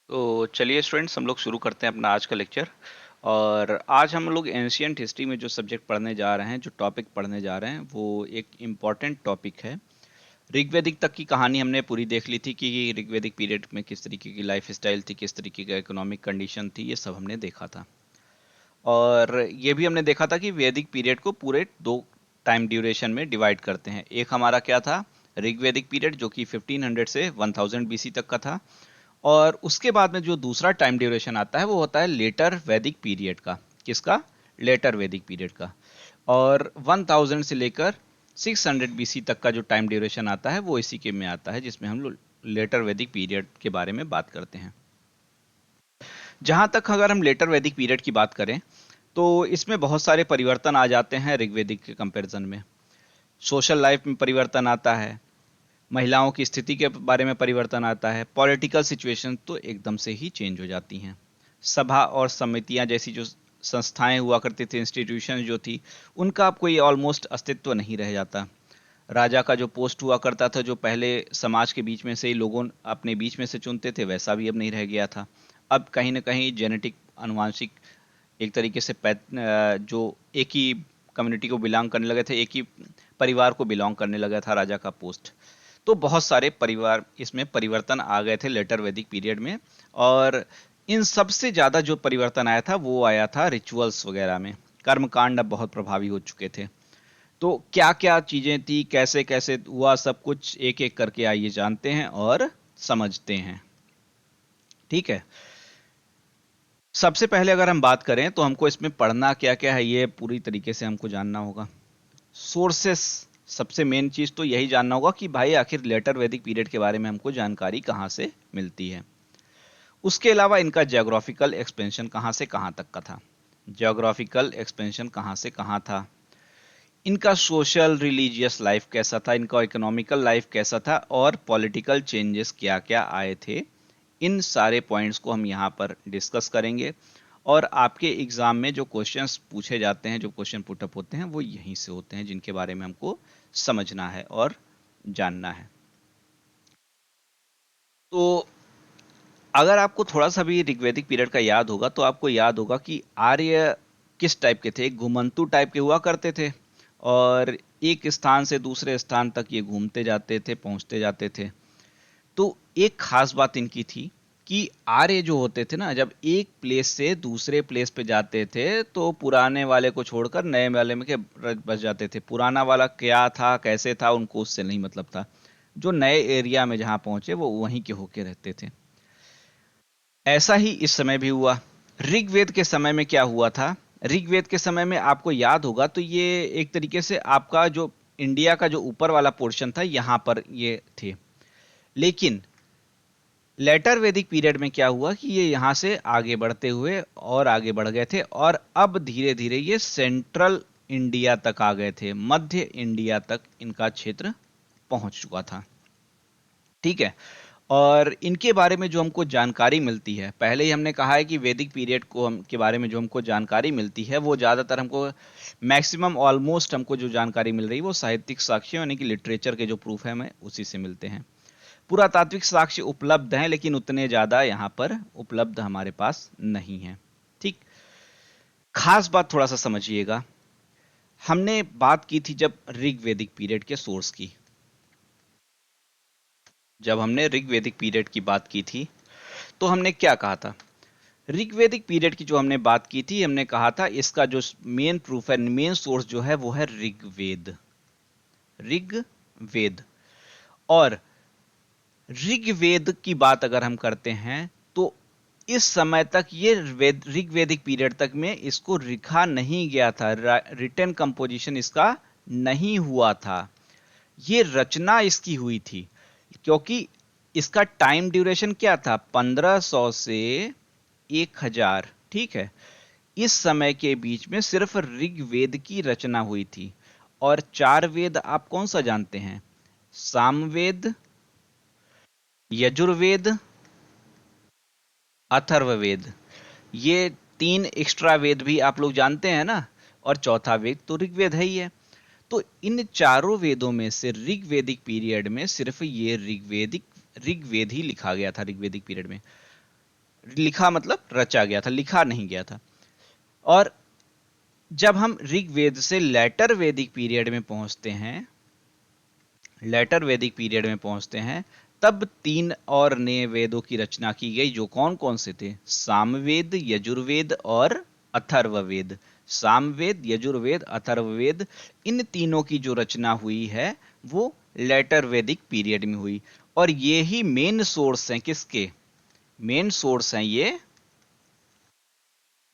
तो चलिए स्टूडेंट्स, हम लोग शुरू करते हैं अपना आज का लेक्चर। और आज हम लोग एंशियंट हिस्ट्री में जो सब्जेक्ट पढ़ने जा रहे हैं, जो टॉपिक पढ़ने जा रहे हैं, वो एक इम्पॉर्टेंट टॉपिक है। ऋग्वैदिक तक की कहानी हमने पूरी देख ली थी कि ऋग्वैदिक पीरियड में किस तरीके की लाइफ स्टाइल थी, किस तरीके का इकोनॉमिक कंडीशन थी, ये सब हमने देखा था। और ये भी हमने देखा था कि वैदिक पीरियड को पूरे दो टाइम ड्यूरेशन में डिवाइड करते हैं। एक हमारा क्या था, ऋग्वैदिक पीरियड, जो कि 1500 से 1000 बीसी तक का था। और उसके बाद में जो दूसरा टाइम ड्यूरेशन आता है वो होता है लेटर वैदिक पीरियड का। किसका? लेटर वैदिक पीरियड का। और 1000 से लेकर 600 बीसी तक का जो टाइम ड्यूरेशन आता है वो इसी के में आता है, जिसमें हम लोग लेटर वैदिक पीरियड के बारे में बात करते हैं। जहां तक अगर हम लेटर वैदिक पीरियड की बात करें तो इसमें बहुत सारे परिवर्तन आ जाते हैं ऋग्वैदिक के कंपैरिजन में। सोशल लाइफ में परिवर्तन आता है, महिलाओं की स्थिति के बारे में परिवर्तन आता है, पॉलिटिकल सिचुएशन तो एकदम से ही चेंज हो जाती हैं। सभा और समितियां जैसी जो संस्थाएं हुआ करती थी, इंस्टीट्यूशन जो थी, उनका अब कोई ऑलमोस्ट अस्तित्व नहीं रह जाता। राजा का जो पोस्ट हुआ करता था, जो पहले समाज के बीच में से ही लोगों अपने बीच में से चुनते थे, वैसा भी अब नहीं रह गया था। अब कहीं ना कहीं जेनेटिक, अनुवांशिक, एक तरीके से जो एक ही कम्युनिटी को बिलोंग करने लगे थे, एक ही परिवार को बिलोंग करने लगा था राजा का पोस्ट। तो बहुत सारे परिवार इसमें परिवर्तन आ गए थे लेटर वैदिक पीरियड में। और इन सबसे ज्यादा जो परिवर्तन आया था वो आया था रिचुअल्स वगैरह में। कर्मकांड अब बहुत प्रभावी हो चुके थे। तो क्या क्या चीजें थी, कैसे कैसे हुआ, सब कुछ एक एक करके आइए जानते हैं और समझते हैं। ठीक है। सबसे पहले अगर हम बात करें तो हमको इसमें पढ़ना क्या क्या है, ये पूरी तरीके से हमको जानना होगा। सोर्सेस, सबसे मेन चीज तो यही जानना होगा कि भाई आखिर लेटर वैदिक पीरियड के बारे में हमको जानकारी कहाँ से मिलती है। उसके अलावा इनका जियोग्राफिकल एक्सपेंशन कहाँ से कहाँ तक का था, जियोग्राफिकल एक्सपेंशन कहाँ से कहाँ था, इनका सोशल रिलीजियस लाइफ कैसा था, इनका इकोनॉमिकल लाइफ कैसा था, और पॉलिटिकल चेंजेस क्या क्या आए थे। इन सारे पॉइंट्स को हम यहाँ पर डिस्कस करेंगे। और आपके एग्जाम में जो क्वेश्चंस पूछे जाते हैं, जो क्वेश्चन पुटअप होते हैं, वो यहीं से होते हैं, जिनके बारे में हमको समझना है और जानना है। तो अगर आपको थोड़ा सा भी ऋग्वैदिक पीरियड का याद होगा तो आपको याद होगा कि आर्य किस टाइप के थे। एक घुमंतु टाइप के हुआ करते थे, और एक स्थान से दूसरे स्थान तक ये घूमते जाते थे, पहुंचते जाते थे। तो एक खास बात इनकी थी कि आर्य जो होते थे ना, जब एक प्लेस से दूसरे प्लेस पे जाते थे तो पुराने वाले को छोड़कर नए वाले में के बस जाते थे। पुराना वाला क्या था, कैसे था, उनको उससे नहीं मतलब था। जो नए एरिया में जहां पहुंचे वो वहीं के होके रहते थे। ऐसा ही इस समय भी हुआ। ऋग्वेद के समय में क्या हुआ था, ऋग्वेद के समय में आपको याद होगा तो ये एक तरीके से आपका जो इंडिया का जो ऊपर वाला पोर्शन था, यहां पर ये थे। लेकिन लेटर वैदिक पीरियड में क्या हुआ कि ये यहां से आगे बढ़ते हुए और आगे बढ़ गए थे, और अब धीरे धीरे ये सेंट्रल इंडिया तक आ गए थे, मध्य इंडिया तक इनका क्षेत्र पहुंच चुका था। ठीक है। और इनके बारे में जो हमको जानकारी मिलती है, पहले ही हमने कहा है कि वैदिक पीरियड को हम के बारे में जो हमको जानकारी मिलती है वो ज़्यादातर हमको, मैक्सिमम ऑलमोस्ट हमको जो जानकारी मिल रही है वो साहित्यिक साक्ष्यों यानी कि लिटरेचर के जो प्रूफ है हमें उसी से मिलते हैं। पुरातात्विक साक्ष्य उपलब्ध हैं, लेकिन उतने ज़्यादा यहाँ पर उपलब्ध हमारे पास नहीं है। ठीक। खास बात थोड़ा सा समझिएगा। हमने बात की थी जब ऋग्वैदिक पीरियड के सोर्स की, जब हमने ऋग्वैदिक पीरियड की बात की थी तो हमने क्या कहा था। ऋग्वैदिक पीरियड की जो हमने बात की थी, हमने कहा था इसका जो मेन प्रूफ है, मेन सोर्स जो है वो है ऋग्वेद। ऋग्वेद। और ऋग्वेद की बात अगर हम करते हैं तो इस समय तक ये ऋग्वैदिक पीरियड तक में इसको लिखा नहीं गया था, रिटन कंपोजिशन इसका नहीं हुआ था। ये रचना इसकी हुई थी, क्योंकि इसका टाइम ड्यूरेशन क्या था, 1500 से 1000। ठीक है। इस समय के बीच में सिर्फ ऋग्वेद की रचना हुई थी। और चार वेद आप कौन सा जानते हैं? सामवेद, यजुर्वेद, अथर्ववेद। ये तीन एक्स्ट्रा वेद भी आप लोग जानते हैं ना। और चौथा वेद तो ऋग्वेद है ही है। तो इन चारों वेदों में से ऋग्वैदिक पीरियड में सिर्फ ये ऋग्वेद ही लिखा गया था ऋग्वैदिक पीरियड में। लिखा मतलब रचा गया था, लिखा नहीं गया था। और जब हम ऋग्वेद से लेटर वैदिक पीरियड में पहुंचते हैं, लेटर वैदिक पीरियड में पहुंचते हैं, तब 3 और नए वेदों की रचना की गई, जो कौन कौन से थे? सामवेद, यजुर्वेद और अथर्ववेद। सामवेद, यजुर्वेद, अथर्ववेद, इन तीनों की जो रचना हुई है वो लेटर वैदिक पीरियड में हुई। और ये ही मेन सोर्स हैं, किसके मेन सोर्स हैं ये?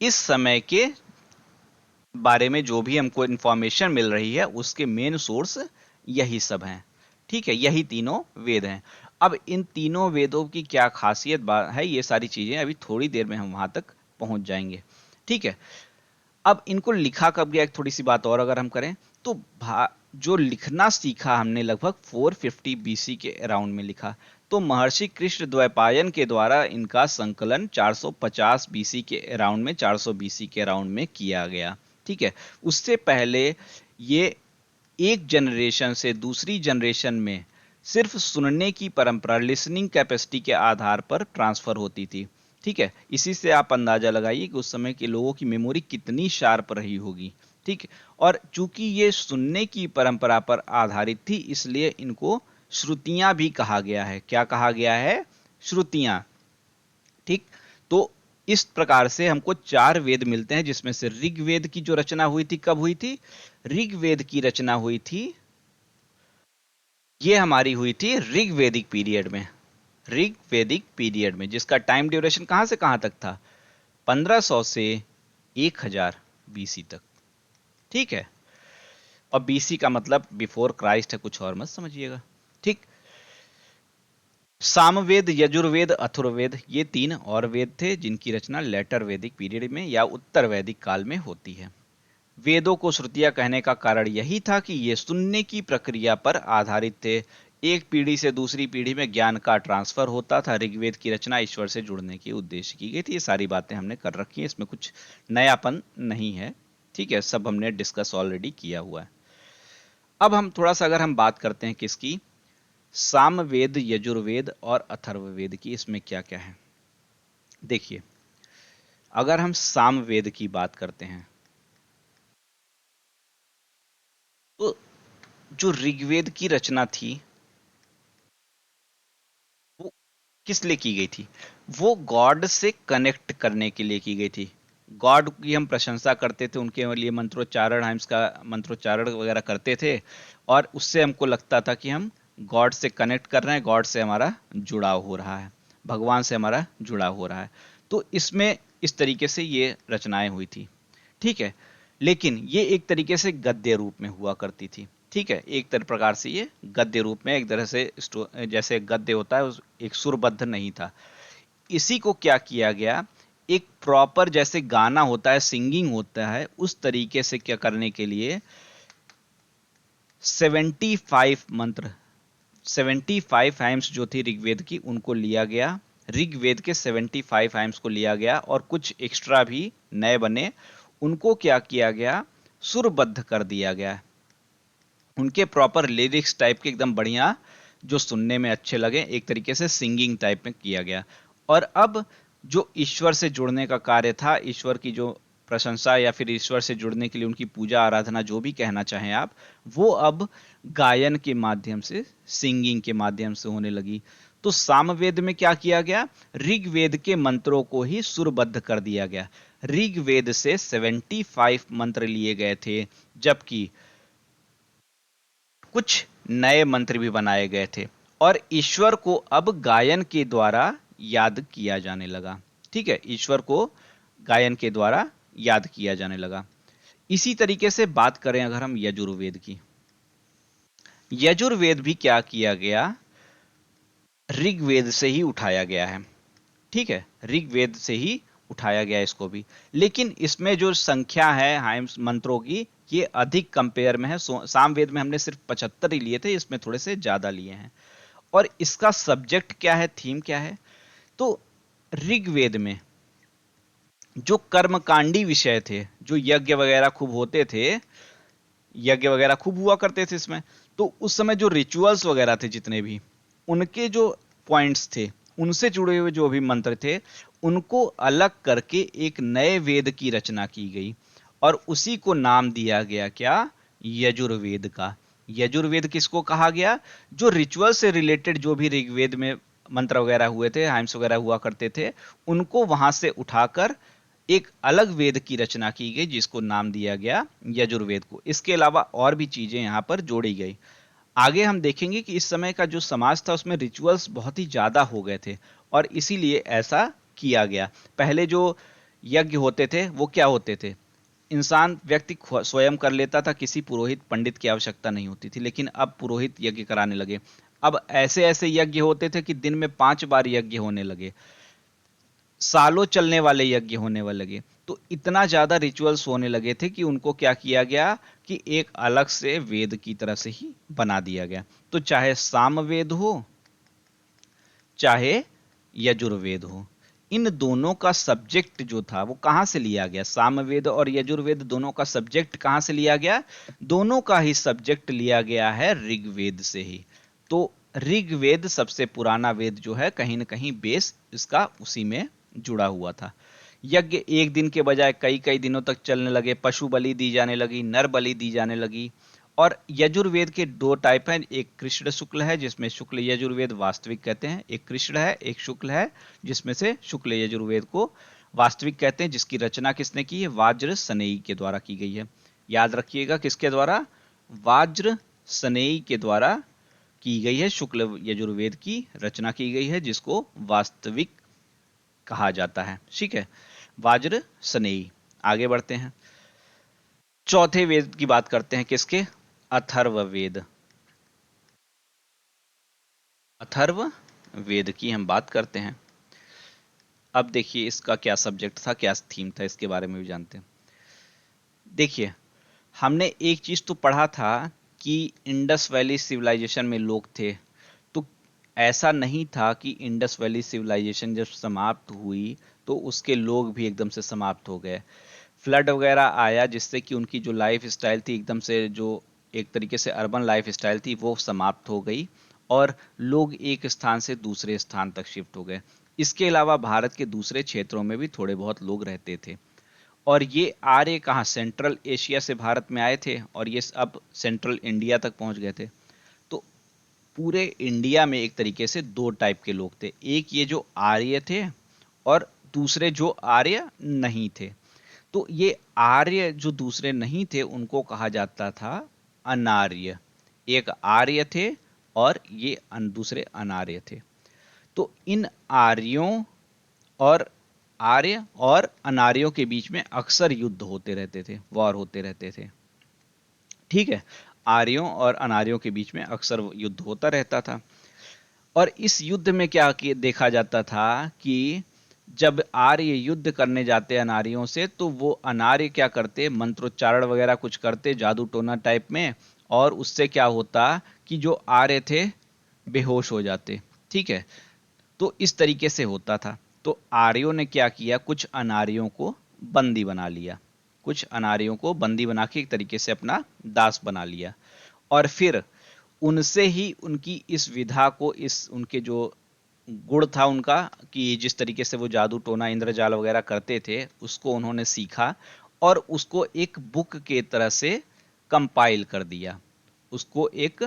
इस समय के बारे में जो भी हमको इंफॉर्मेशन मिल रही है उसके मेन सोर्स यही सब हैं। ठीक है, यही तीनों वेद हैं। अब इन तीनों वेदों की क्या खासियत है, ये सारी चीजें अभी थोड़ी देर में हम वहां तक पहुंच जाएंगे। ठीक है, अब इनको लिखा कब गया, एक थोड़ी सी बात और अगर हम करें तो जो लिखना सीखा हमने लगभग 450 बीसी के अराउंड में लिखा। तो महर्षि कृष्ण द्वैपायन के द्वारा इनका संकलन 450 बीसी के अराउंड में, 400 बीसी के अराउंड में किया गया। ठीक है, उससे पहले ये एक जनरेशन से दूसरी जनरेशन में सिर्फ सुनने की परंपरा, लिसनिंग कैपेसिटी के आधार पर ट्रांसफर होती थी। ठीक है, इसी से आप अंदाजा लगाइए कि उस समय के लोगों की मेमोरी कितनी शार्प रही होगी। ठीक है, और चूंकि ये सुनने की परंपरा पर आधारित थी, इसलिए इनको श्रुतियां भी कहा गया है। क्या कहा गया है? श्रुतियां। ठीक, तो इस प्रकार से हमको 4 वेद मिलते हैं, जिसमें से ऋग्वेद की जो रचना हुई थी, कब हुई थी? ऋग्वेद की रचना हुई थी, ये हमारी हुई थी ऋग्वेदिक पीरियड में। ऋग्वेदिक पीरियड में, जिसका टाइम ड्यूरेशन कहां से कहां तक था? 1500 से 1000 बीसी तक। ठीक है, और बीसी का मतलब बिफोर क्राइस्ट है, कुछ और मत समझिएगा। ठीक, सामवेद, यजुर्वेद, अथर्ववेद, ये 3 और वेद थे जिनकी रचना लेटर वैदिक पीरियड में या उत्तर वैदिक काल में होती है। वेदों को श्रुतियां कहने का कारण यही था कि ये सुनने की प्रक्रिया पर आधारित थे। एक पीढ़ी से दूसरी पीढ़ी में ज्ञान का ट्रांसफर होता था। ऋग्वेद की रचना ईश्वर से जुड़ने के उद्देश्य की गई थी। ये सारी बातें हमने कर रखी हैं, इसमें कुछ नयापन नहीं है। ठीक है, सब हमने डिस्कस ऑलरेडी किया हुआ है। अब हम थोड़ा सा अगर हम बात करते हैं किसकी, सामवेद, यजुर्वेद और अथर्ववेद की, इसमें क्या क्या है देखिए। अगर हम सामवेद की बात करते हैं तो जो ऋग्वेद की रचना थी वो किस लिए की गई थी? वो गॉड से कनेक्ट करने के लिए की गई थी। गॉड की हम प्रशंसा करते थे, उनके लिए मंत्रोच्चारण, हाइम्स का मंत्रोच्चारण वगैरह करते थे, और उससे हमको लगता था कि हम गॉड से कनेक्ट कर रहे हैं, गॉड से हमारा जुड़ाव हो रहा है, भगवान से हमारा जुड़ाव हो रहा है। तो इसमें इस तरीके से ये रचनाएं हुई थी। ठीक है, लेकिन ये एक तरीके से गद्य रूप में हुआ करती थी। ठीक है, एक तरह प्रकार से ये गद्य रूप में, एक तरह से जैसे गद्य होता है, एक सुरबद्ध नहीं था। इसी को क्या किया गया, एक प्रॉपर जैसे गाना होता है, सिंगिंग होता है, उस तरीके से क्या करने के लिए 75 मंत्र, 75 हाइम्स जो थी ऋग्वेद की, उनको लिया गया। ऋग्वेद के 75 हाइम्स को लिया गया और कुछ एक्स्ट्रा भी नए बने, उनको क्या किया गया, सुरबद्ध कर दिया गया। उनके प्रॉपर लिरिक्स टाइप के एकदम बढ़िया, जो सुनने में अच्छे लगे, एक तरीके से सिंगिंग टाइप में किया गया। और अब जो ईश्वर से जुड़ने का कार्य था, ईश्वर की जो प्रशंसा या फिर ईश्वर से जुड़ने के लिए उनकी पूजा आराधना, जो भी कहना चाहें आप, वो अब गायन के माध्यम से, सिंगिंग के माध्यम से होने लगी। तो सामवेद में क्या किया गया, ऋग्वेद के मंत्रों को ही सुरबद्ध कर दिया गया। ऋग्वेद से 75 मंत्र लिए गए थे, जबकि कुछ नए मंत्र भी बनाए गए थे, और ईश्वर को अब गायन के द्वारा याद किया जाने लगा। ठीक है, ईश्वर को गायन के द्वारा याद किया जाने लगा। इसी तरीके से बात करें अगर हम यजुर्वेद की, यजुर्वेद भी क्या किया गया, ऋग्वेद से ही उठाया गया है। ठीक है, ऋग्वेद से ही उठाया गया इसको भी, लेकिन इसमें जो संख्या है हाइम्स मंत्रों की, ये अधिक कंपेयर में है। सामवेद में हमने सिर्फ 75 ही लिए थे, इसमें थोड़े से ज्यादा लिए हैं। और इसका सब्जेक्ट क्या है, थीम क्या है? तो ऋग्वेद में जो कर्मकांडी विषय थे, जो यज्ञ वगैरह खूब होते थे, यज्ञ वगैरह खूब हुआ करते थे इसमें, तो उस समय जो रिचुअल्स वगैरह थे जितने भी, उनके जो पॉइंट्स थे, उनसे जुड़े हुए जो भी मंत्र थे उनको अलग करके एक नए वेद की रचना की गई और उसी को नाम दिया गया क्या? यजुर्वेद का। यजुर्वेद किसको कहा गया? जो रिचुअल से रिलेटेड जो भी ऋग्वेद में मंत्र वगैरह हुए थे, हाइम्स वगैरह हुआ करते थे, उनको वहां से उठाकर एक अलग वेद की रचना की गई जिसको नाम दिया गया यजुर्वेद को। इसके अलावा और भी चीजें यहां पर जोड़ी गई। आगे हम देखेंगे कि इस समय का जो समाज था उसमें रिचुअल्स बहुत ही ज्यादा हो गए थे और इसीलिए ऐसा किया गया। पहले जो यज्ञ होते थे वो क्या होते थे? इंसान व्यक्ति स्वयं कर लेता था, किसी पुरोहित पंडित की आवश्यकता नहीं होती थी। लेकिन अब पुरोहित यज्ञ कराने लगे। अब ऐसे ऐसे यज्ञ होते थे कि दिन में 5 बार यज्ञ होने लगे, सालों चलने वाले यज्ञ होने वाले लगे। तो इतना ज्यादा रिचुअल्स होने लगे थे कि उनको क्या किया गया कि एक अलग से वेद की तरह से ही बना दिया गया। तो चाहे सामवेद हो चाहे यजुर्वेद हो, इन दोनों का सब्जेक्ट जो था वो कहां से लिया गया? सामवेद और यजुर्वेद दोनों का सब्जेक्ट कहां से लिया गया? दोनों का ही सब्जेक्ट लिया गया है ऋग्वेद से ही। तो ऋग्वेद सबसे पुराना वेद जो है, कहीं ना कहीं बेस इसका उसी में जुड़ा हुआ था। यज्ञ एक दिन के बजाय कई कई दिनों तक चलने लगे, पशु बलि दी जाने लगी, नर बलि दी जाने लगी। और यजुर्वेद के दो टाइप हैं, एक कृष्ण शुक्ल है जिसमें शुक्ल यजुर्वेद वास्तविक कहते हैं, एक कृष्ण है एक शुक्ल है जिसमें से शुक्ल यजुर्वेद को वास्तविक कहते हैं, जिसकी रचना किसने की है? वाज्र सनेई के द्वारा की गई है। याद रखिएगा, किसके द्वारा? वाज्र सनेई के द्वारा की गई है, शुक्ल यजुर्वेद की रचना की गई है जिसको वास्तविक कहा जाता है। ठीक है, वाज्र सनेई। आगे बढ़ते हैं, चौथे वेद की बात करते हैं, किसके? अथर्ववेद। अथर्व वेद की हम बात करते हैं। अब देखिए इसका क्या सब्जेक्ट था, क्या थीम था, इसके बारे में भी जानते हैं। देखिए, हमने एक चीज तो पढ़ा था कि इंडस वैली सिविलाइजेशन में लोग थे। तो ऐसा नहीं था कि इंडस वैली सिविलाइजेशन जब समाप्त हुई तो उसके लोग भी एकदम से समाप्त हो गए। फ्लड वगैरह आया जिससे कि उनकी जो लाइफ स्टाइल थी, एकदम से जो एक तरीके से अर्बन लाइफ स्टाइल थी, वो समाप्त हो गई और लोग एक स्थान से दूसरे स्थान तक शिफ्ट हो गए। इसके अलावा भारत के दूसरे क्षेत्रों में भी थोड़े बहुत लोग रहते थे। और ये आर्य कहाँ? सेंट्रल एशिया से भारत में आए थे और ये अब सेंट्रल इंडिया तक पहुंच गए थे। तो पूरे इंडिया में एक तरीके से दो टाइप के लोग थे, एक ये जो आर्य थे और दूसरे जो आर्य नहीं थे। तो ये आर्य जो दूसरे नहीं थे उनको कहा जाता था अनार्य। एक आर्य थे और ये दूसरे अनार्य थे। तो इन आर्यों और आर्य और अनार्यों के बीच में अक्सर युद्ध होते रहते थे, वॉर होते रहते थे। ठीक है, आर्यों और अनार्यों के बीच में अक्सर युद्ध होता रहता था। और इस युद्ध में क्या देखा जाता था कि जब आर्य युद्ध करने जाते अनार्यों से तो वो अनार्य क्या करते? मंत्रोच्चारण वगैरह कुछ करते, जादू टोना टाइप में, और उससे क्या होता कि जो आर्य थे बेहोश हो जाते। ठीक है, तो इस तरीके से होता था। तो आर्यों ने क्या किया? कुछ अनार्यों को बंदी बना लिया, कुछ अनार्यों को बंदी बना के एक तरीके से अपना दास बना लिया। और फिर उनसे ही उनकी इस विधा को, इस उनके जो गुण था उनका, कि जिस तरीके से वो जादू टोना इंद्रजाल वगैरह करते थे, उसको उन्होंने सीखा और उसको एक बुक के तरह से कंपाइल कर दिया। उसको एक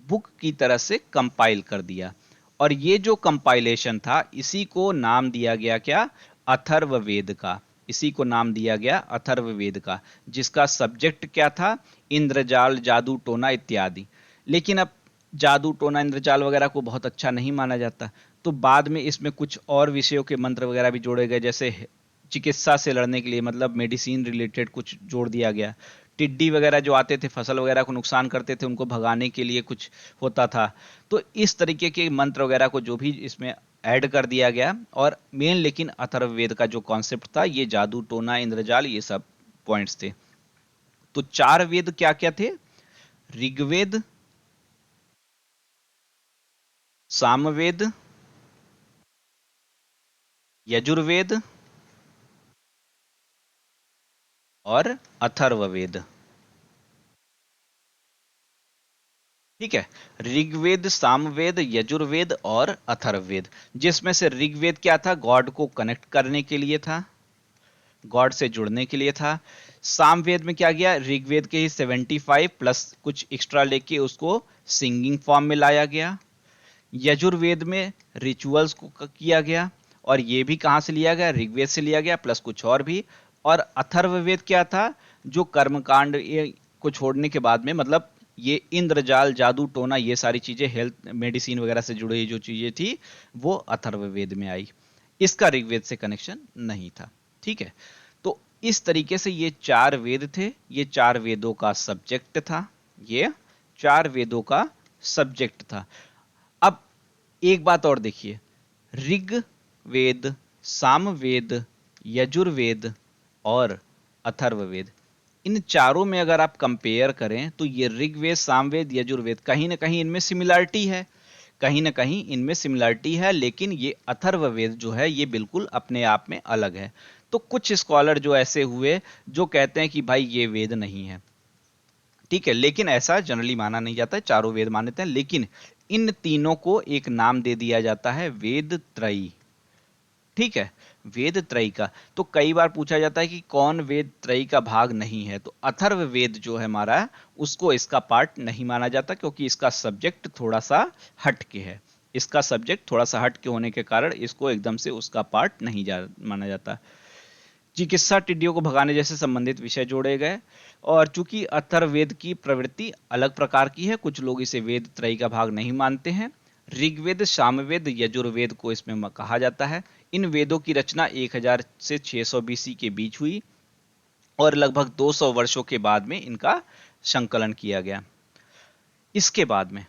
बुक की तरह से कंपाइल कर दिया। और ये जो कंपाइलेशन था इसी को नाम दिया गया क्या? अथर्ववेद का। इसी को नाम दिया गया अथर्ववेद का, जिसका सब्जेक्ट क्या था? इंद्रजाल, जादू टोना इत्यादि। लेकिन अब जादू टोना इंद्रजाल वगैरह को बहुत अच्छा नहीं माना जाता, तो बाद में इसमें कुछ और विषयों के मंत्र वगैरह भी जोड़े गए, जैसे चिकित्सा से लड़ने के लिए, मतलब मेडिसिन रिलेटेड कुछ जोड़ दिया गया। टिड्डी वगैरह जो आते थे फसल वगैरह को नुकसान करते थे, उनको भगाने के लिए कुछ होता था। तो इस तरीके के मंत्र वगैरह को जो भी इसमें ऐड कर दिया गया। और मेन लेकिन अथर्ववेद का जो कॉन्सेप्ट था, ये जादू टोना इंद्रजाल ये सब पॉइंट्स थे। तो चार वेद क्या क्या थे? ऋग्वेद, सामवेद, यजुर्वेद और अथर्ववेद। ठीक है। ऋग्वेद, सामवेद, यजुर्वेद और अथर्ववेद, जिसमें से ऋग्वेद क्या था, गॉड को कनेक्ट करने के लिए था, गॉड से जुड़ने के लिए था। सामवेद में क्या गया, ऋग्वेद के ही 75 प्लस कुछ एक्स्ट्रा लेके उसको सिंगिंग फॉर्म में लाया गया। यजुर्वेद में रिचुअल्स को किया गया, और ये भी कहाँ से लिया गया, ऋग्वेद से लिया गया प्लस कुछ और भी। और अथर्ववेद क्या था, जो कर्मकांड को छोड़ने के बाद में, मतलब ये इंद्रजाल, जादू टोना, ये सारी चीजें, हेल्थ मेडिसिन वगैरह से जुड़ी जो चीजें थी, वो अथर्ववेद में आई। इसका ऋग्वेद से कनेक्शन नहीं था। ठीक है। तो इस तरीके से ये चार वेद थे, ये चार वेदों का सब्जेक्ट था, ये चार वेदों का सब्जेक्ट था। अब एक बात और देखिए, ऋग वेद, सामवेद, यजुर्वेद और अथर्ववेद, इन चारों में अगर आप कंपेयर करें तो ये ऋग्वेद, सामवेद, यजुर्वेद, कहीं ना कहीं इनमें सिमिलरिटी है, कहीं ना कहीं इनमें सिमिलरिटी है, लेकिन ये अथर्ववेद जो है ये बिल्कुल अपने आप में अलग है। तो कुछ स्कॉलर जो ऐसे हुए जो कहते हैं कि भाई ये वेद नहीं है। ठीक है, लेकिन ऐसा जनरली माना नहीं जाता है, चारों वेद मान्यता है, लेकिन इन तीनों को एक नाम दे दिया जाता है, वेद त्रयी। ठीक है, वेद त्रयी का। तो कई बार पूछा जाता है कि कौन वेद त्रयी का भाग नहीं है, तो अथर्व वेद जो है हमारा, उसको इसका पार्ट नहीं माना जाता, क्योंकि इसका सब्जेक्ट थोड़ा सा हटके है। इसका सब्जेक्ट थोड़ा सा हटके होने के कारण इसको एकदम से उसका पार्ट नहीं माना जाता। चिकित्सा, टिड्डियों को भगाने जैसे संबंधित विषय जोड़े गए। और चूंकि अथर्ववेद की प्रवृत्ति अलग प्रकार की है, कुछ लोग इसे वेद त्रयी का भाग नहीं मानते हैं। ऋग्वेद, सामवेद, यजुर्वेद को इसमें कहा जाता है। इन वेदों की रचना 1000 से 600 बीसी के बीच हुई, और लगभग 200 वर्षों के बाद में इनका संकलन किया गया। इसके बाद में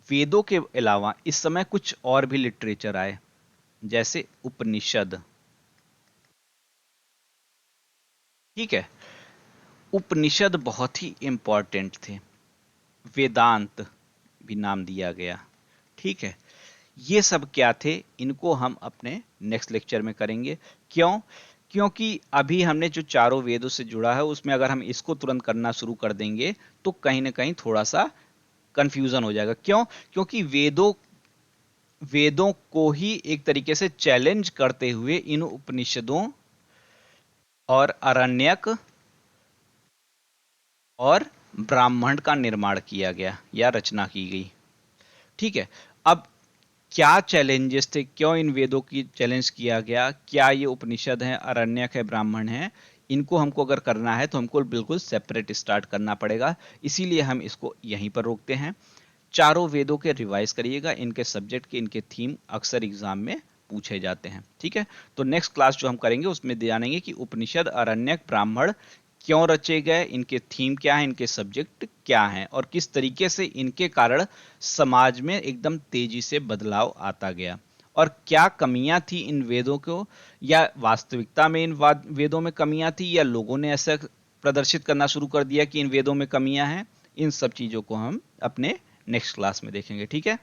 वेदों के अलावा इस समय कुछ और भी लिटरेचर आए, जैसे उपनिषद। ठीक है, उपनिषद बहुत ही इंपॉर्टेंट थे, वेदांत भी नाम दिया गया। ठीक है, ये सब क्या थे, इनको हम अपने नेक्स्ट लेक्चर में करेंगे। क्यों, क्योंकि अभी हमने जो चारों वेदों से जुड़ा है उसमें अगर हम इसको तुरंत करना शुरू कर देंगे तो कहीं ना कहीं थोड़ा सा कंफ्यूजन हो जाएगा। क्यों, क्योंकि वेदों वेदों को ही एक तरीके से चैलेंज करते हुए इन उपनिषदों और अरण्यक और ब्राह्मण का निर्माण किया गया या रचना की गई। ठीक है, अब क्या चैलेंजेस थे, क्यों इन वेदों की चैलेंज किया गया, क्या ये उपनिषद हैं, अरण्यक है, ब्राह्मण है, इनको हमको अगर करना है तो हमको बिल्कुल सेपरेट स्टार्ट करना पड़ेगा। इसीलिए हम इसको यहीं पर रोकते हैं। चारों वेदों के रिवाइज करिएगा, इनके सब्जेक्ट के, इनके थीम अक्सर एग्जाम में पूछे जाते हैं। ठीक है, तो नेक्स्ट क्लास जो हम करेंगे उसमें जानेंगे कि उपनिषद, अरण्यक, ब्राह्मण क्यों रचे गए, इनके थीम क्या है, इनके सब्जेक्ट क्या हैं, और किस तरीके से इनके कारण समाज में एकदम तेजी से बदलाव आता गया, और क्या कमियां थी इन वेदों को, या वास्तविकता में इन वेदों में कमियां थी, या लोगों ने ऐसा प्रदर्शित करना शुरू कर दिया कि इन वेदों में कमियां हैं। इन सब चीजों को हम अपने नेक्स्ट क्लास में देखेंगे। ठीक है।